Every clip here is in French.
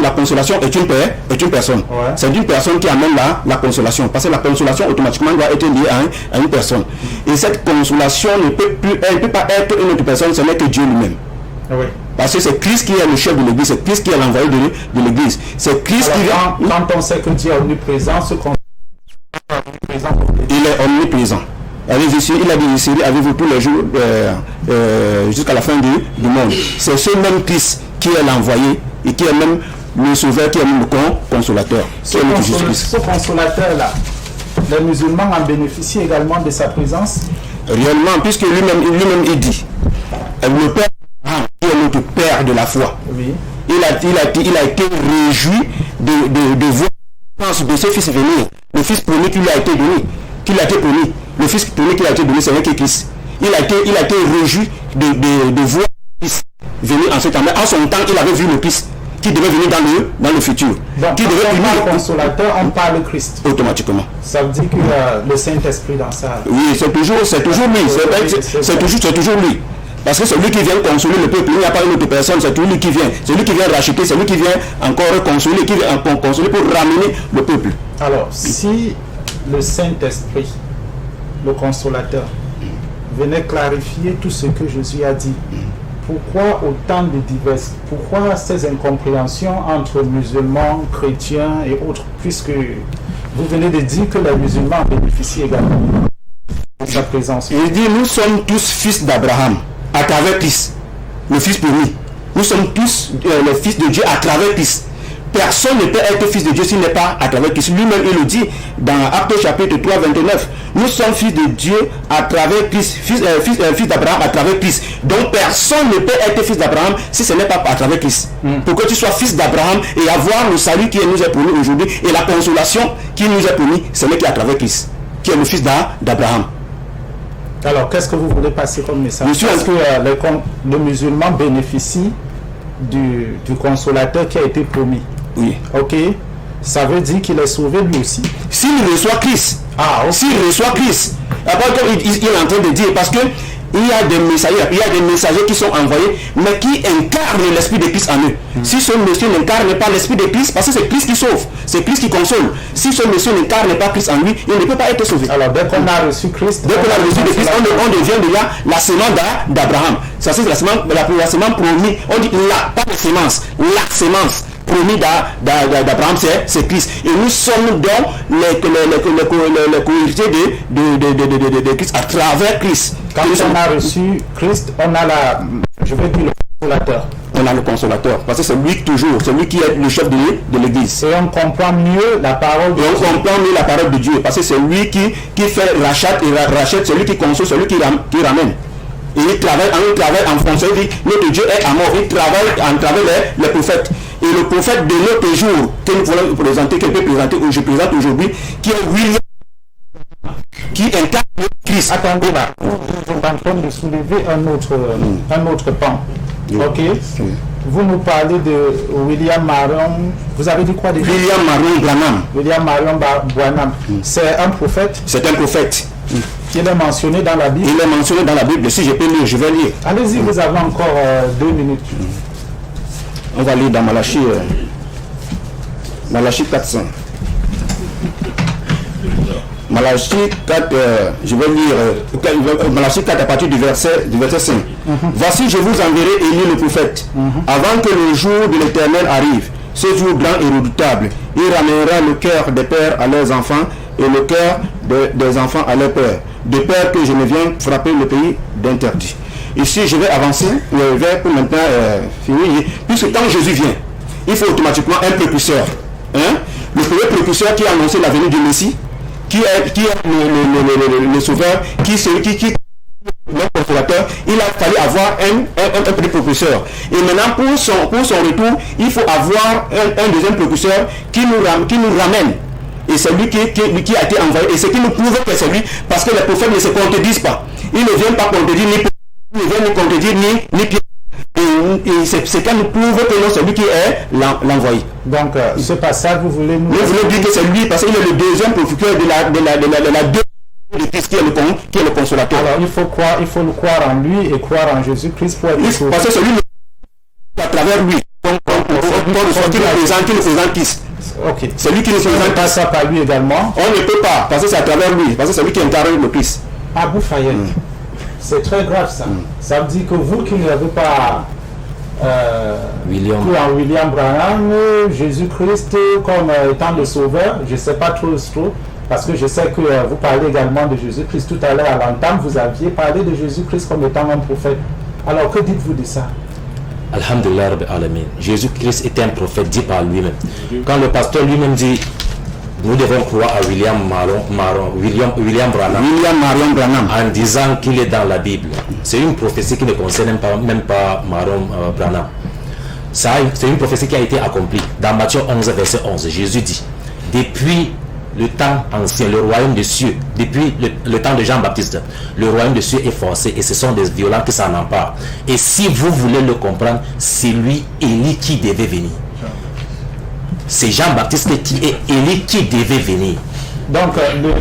La consolation est une personne. Ouais. C'est une personne qui amène la consolation. Parce que la consolation automatiquement doit être liée à une personne. Et cette consolation ne peut pas être une autre personne, ce n'est que Dieu lui-même. Oui. Parce que c'est Christ qui est le chef de l'église, c'est Christ qui est l'envoyé de l'église. C'est Christ qui vient. Quand on sait que Dieu est omniprésent, ce qu'on est omniprésent. Il est omniprésent. Il a dit ici, avez-vous tous les jours jusqu'à la fin du monde. C'est ce même Christ qui est l'envoyé et qui est même le sauveur, qui est même le consolateur. Ce consolateur-là, les musulmans en bénéficient également de sa présence. Réellement, puisque lui-même il dit, le Père qui est notre Père de la foi, Oui. il a été réjoui de voir de ce fils venir, le fils premier qui lui a été donné, le fils premier qui lui a été donné, c'est vrai que Christ. Il a été réjoui de voir le fils venir en ce temps. Mais en son temps, il avait vu le Christ qui devait venir dans le futur. Donc, qui quand devait on venir parle consolateur, on parle Christ. automatiquement. Ça veut dire que le Saint-Esprit dans ça. Oui, c'est toujours lui. C'est toujours lui. Parce que c'est lui qui vient consoler le peuple. Il n'y a pas une autre personne, c'est lui qui vient. C'est lui qui vient racheter, c'est lui qui vient encore consoler, qui vient consoler pour ramener le peuple. Alors, si le Saint-Esprit, le consolateur, venait clarifier tout ce que Jésus a dit, pourquoi autant de diverses, pourquoi ces incompréhensions entre musulmans, chrétiens et autres, puisque vous venez de dire que les musulmans bénéficient également de sa présence. Il dit, nous sommes tous fils d'Abraham à travers Christ, le fils premier. Nous sommes tous les fils de Dieu à travers Christ. Personne ne peut être fils de Dieu s'il n'est pas à travers Christ. Lui-même, il le dit dans Actes chapitre 3, 29. Nous sommes fils de Dieu à travers Christ, fils d'Abraham à travers Christ. Donc personne ne peut être fils d'Abraham si ce n'est pas à travers Christ. Pour que tu sois fils d'Abraham et avoir le salut qui nous est promis aujourd'hui et la consolation qui nous est promis, ce n'est qu'à travers Christ, qui est le fils d'Abraham. Alors, qu'est-ce que vous voulez passer comme message? Parce que le musulman bénéficie du consolateur qui a été promis. Oui. Ok. Ça veut dire qu'il est sauvé lui aussi. S'il reçoit Christ, okay. S'il reçoit Christ, après il est en train de dire, parce que il y a des messagers qui sont envoyés, mais qui incarnent l'esprit de Christ en eux. Si ce monsieur n'incarne pas l'esprit de Christ, parce que c'est Christ qui sauve, c'est Christ qui console. Si ce monsieur n'incarne pas Christ en lui, il ne peut pas être sauvé. Alors dès qu'on a reçu Christ, on devient déjà la sémence d'Abraham. Ça c'est la sémence promise. On dit pas la sémence, la sémence promis d'Abraham, c'est Christ. Et nous sommes donc les cohéritiers de Christ à travers Christ. Quand on a reçu Christ, on a le consolateur. On a le consolateur, parce que c'est lui toujours, c'est lui qui est le chef de l'église. Et on comprend mieux la parole de Dieu. On comprend mieux la parole de Dieu, parce que c'est lui qui fait rachète, c'est lui qui console, c'est lui qui ramène. Et il travaille en français, il dit notre Dieu est à mort, il travaille en travers les prophètes. Et le prophète de notre jour, que nous voulons présenter, que je présente aujourd'hui, qui est William, qui incarne Christ. Attendez là, vous êtes en train de soulever un autre pan. Ok. Vous nous parlez de William Marion. Vous avez dit quoi déjà? William Marion Branham. William Marion Branham. C'est un prophète. C'est un prophète. Il est mentionné dans la Bible. Il est mentionné dans la Bible. Si je peux lire, je vais lire. Allez-y, vous avez encore 2 minutes. On va lire dans Malachie 400. Malachie 4, je vais lire Malachie 4 à partir du verset 5. Voici, je vous enverrai Élie le prophète, avant que le jour de l'Éternel arrive, ce jour grand et redoutable. Il ramènera le cœur des pères à leurs enfants et le cœur des enfants à leurs pères, de peur que je ne vienne frapper le pays d'interdit. Ici, je vais avancer vers pour maintenant finir, puisque quand Jésus vient, il faut automatiquement un précurseur. Le premier précurseur qui a annoncé la venue du Messie, qui est le sauveur, qui le consolateur, il a fallu avoir un petit précurseur. Et maintenant, pour son retour, il faut avoir un deuxième précurseur qui nous ramène. Et c'est lui qui a été envoyé. Et c'est qui nous prouve que c'est lui, parce que les prophètes ne se contredisent pas. Ils ne viennent pas contredire ni Pierre. Et c'est quand nous prouve que non, c'est lui qui est l'envoyé. Donc, ce passage, vous voulez nous dire que c'est lui, parce qu'il est le deuxième précurseur de la de Christ qui est le consolateur. Alors, il faut le croire en lui et croire en Jésus-Christ pour être sauvé. Parce que c'est lui à travers lui. qui nous présente Christ. Ok. C'est lui qui nous Si on présente ne passe Christ. pas par lui également. On ne peut pas, parce que c'est à travers lui, parce que c'est lui qui incarne le Christ. Abou Fayed, c'est très grave ça. Ça veut dire que vous qui n'avez pas William. cru en William Branham, Jésus-Christ comme étant le sauveur, je ne sais pas trop, parce que je sais que vous parlez également de Jésus-Christ tout à l'heure à l'entame, vous aviez parlé de Jésus-Christ comme étant un prophète. Alors que dites-vous de ça? Alhamdulillah Rabbil Alamin. Jésus-Christ était un prophète dit par lui-même. Quand le pasteur lui-même dit nous devons croire à William Branham William Marion Branham. en disant qu'il est dans la Bible. C'est une prophétie qui ne concerne même pas Marion Branham. C'est une prophétie qui a été accomplie. Dans Matthieu 11, verset 11, Jésus dit, depuis le temps ancien, le royaume des cieux, depuis le temps de Jean-Baptiste, le royaume des cieux est forcé et ce sont des violents qui s'en emparent. Et si vous voulez le comprendre, c'est lui, Élie, qui devait venir. C'est Jean-Baptiste qui est Élie qui devait venir. Donc,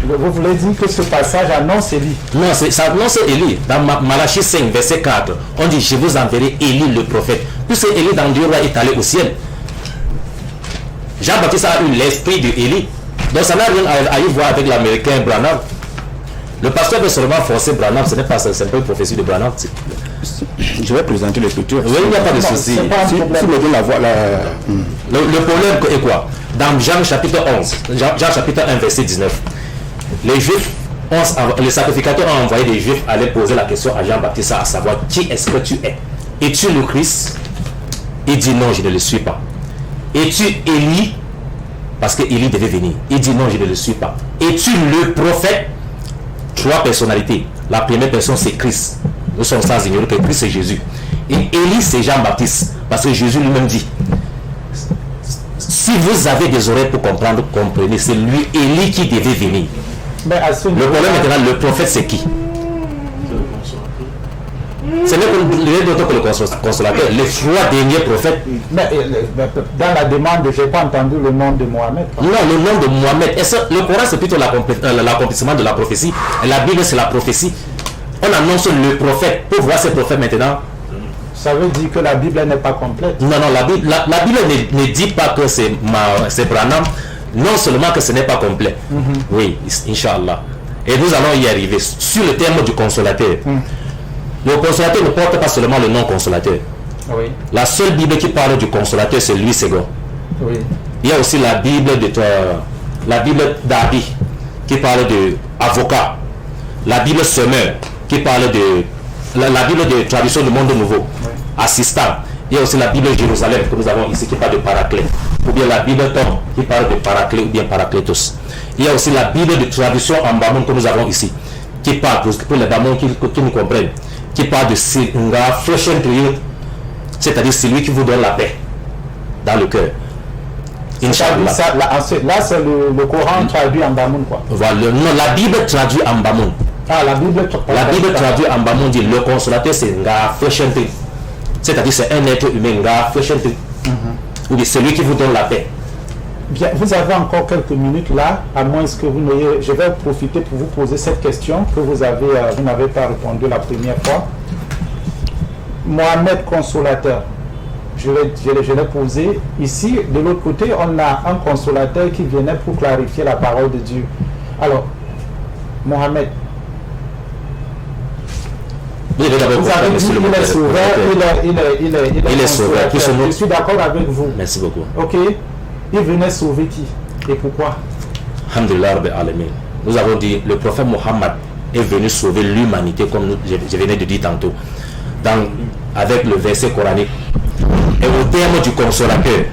vous voulez dire que ce passage annonce Élie? Non, ça annonce Élie. Dans Malachie 5, verset 4, on dit, je vous enverrai Élie le prophète. Puisque Élie dans Dieu est allé au ciel. Jean-Baptiste a eu l'esprit de Élie. Donc ça n'a rien à y voir avec l'américain Branham. Le pasteur veut seulement forcer Branham, ce n'est pas une prophétie de Branham. Je vais présenter l'écriture. Oui, il n'y a pas de souci. Si me donne la voix, Le problème est quoi? Dans Jean chapitre 11, Jean chapitre 1, verset 19, les Juifs, les sacrificateurs ont envoyé des Juifs aller poser la question à Jean-Baptiste, à savoir qui est-ce que tu es? Es-tu le Christ? Il dit non, je ne le suis pas. Es-tu Élie? Parce que Élie devait venir. Il dit non, je ne le suis pas. Es-tu le prophète? Trois personnalités. La première personne, c'est Christ. Nous sommes sans ignorer que Christ, c'est Jésus. Et Élie, c'est Jean-Baptiste. Parce que Jésus lui-même dit, si vous avez des oreilles pour comprendre, comprenez. C'est lui, Élie, qui devait venir. Mais à ce Le problème maintenant, le prophète, c'est qui? Ce n'est pas d'autre que le consolateur. Les trois derniers prophètes. Mais dans la demande, je n'ai pas entendu le nom de Mohamed. Non, le nom de Mohamed. Le Coran, c'est plutôt l'accomplissement de la prophétie. Et la Bible, c'est la prophétie. On annonce le prophète. Pour voir ce prophète maintenant. Ça veut dire que la Bible n'est pas complète. Non, la Bible ne dit pas que c'est Branham. Non seulement que ce n'est pas complet. Oui, Inch'Allah. Et nous allons y arriver. Sur le terme du consolateur. Le consolateur ne porte pas seulement le nom consolateur. Oui. La seule Bible qui parle du consolateur, c'est Louis II. Oui. Il y a aussi la Bible d'Abi qui parle de avocat. La Bible semeur qui parle de la Bible de tradition du monde nouveau. Oui. Assistant. Il y a aussi la Bible Jérusalem que nous avons ici qui parle de paraclet. Ou bien la Bible Tom qui parle de paraclet ou bien paraclétos. Il y a aussi la Bible de tradition en Bamoun que nous avons ici qui parle pour les Bamoun qui nous comprennent. Qui parle de Singa, c'est-à-dire c'est lui qui vous donne la paix dans le cœur. Inch'Allah. Là, c'est le Coran traduit en Bamoun, quoi. Voilà. Non, la Bible traduit en Bamoun. Ah, la Bible traduit en Bamoun dit le consolateur c'est Nga Freshenté. C'est-à-dire c'est un être humain, Nga Freshenté. Ou bien c'est lui qui vous donne la paix. Bien, vous avez encore quelques minutes là, à moins que vous n'ayez... Je vais profiter pour vous poser cette question que vous n'avez pas répondu la première fois. Mohamed consolateur, je l'ai posé. Ici, de l'autre côté, on a un consolateur qui venait pour clarifier la parole de Dieu. Alors, Mohamed, vous avez dit qu'il est sauveur, il est sauveur. Je suis d'accord avec vous. Merci beaucoup. Ok. Il venait sauver qui et pourquoi? Alhamdulillah Rabbil Alamin. Nous avons dit le prophète Mohammed est venu sauver l'humanité comme je venais de dire tantôt. Avec le verset coranique. Et au terme du consolateur,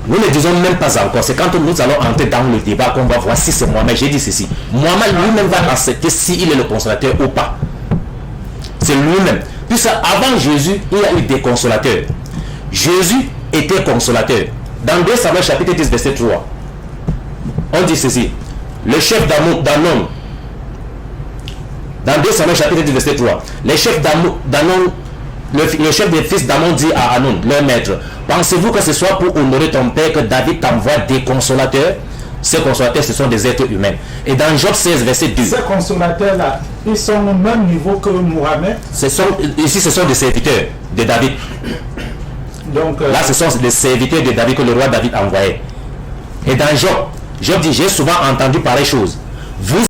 nous ne disons même pas encore. C'est quand nous allons entrer dans le débat qu'on va voir si c'est Mohamed. J'ai dit ceci. Mohamed lui-même va accepter s'il est le consolateur ou pas. C'est lui-même. Puisque avant Jésus, il y a eu des consolateurs. Jésus était consolateur. Dans 2 Samuel chapitre 10 verset 3, on dit ceci. Le chef d'Anon, dans 2 Samuel chapitre 10 verset 3, le chef des fils d'Amon dit à Anon, leur maître, pensez-vous que ce soit pour honorer ton père que David t'envoie des consolateurs? Ces consolateurs, ce sont des êtres humains. Et dans Job 16, verset 2, Ces consolateurs-là, ils sont au même niveau que Mohamed. ici ce sont des serviteurs de David. Donc, Là, ce sont des serviteurs de David que le roi David a envoyés. Et dans Job dit, j'ai souvent entendu pareille chose. Vous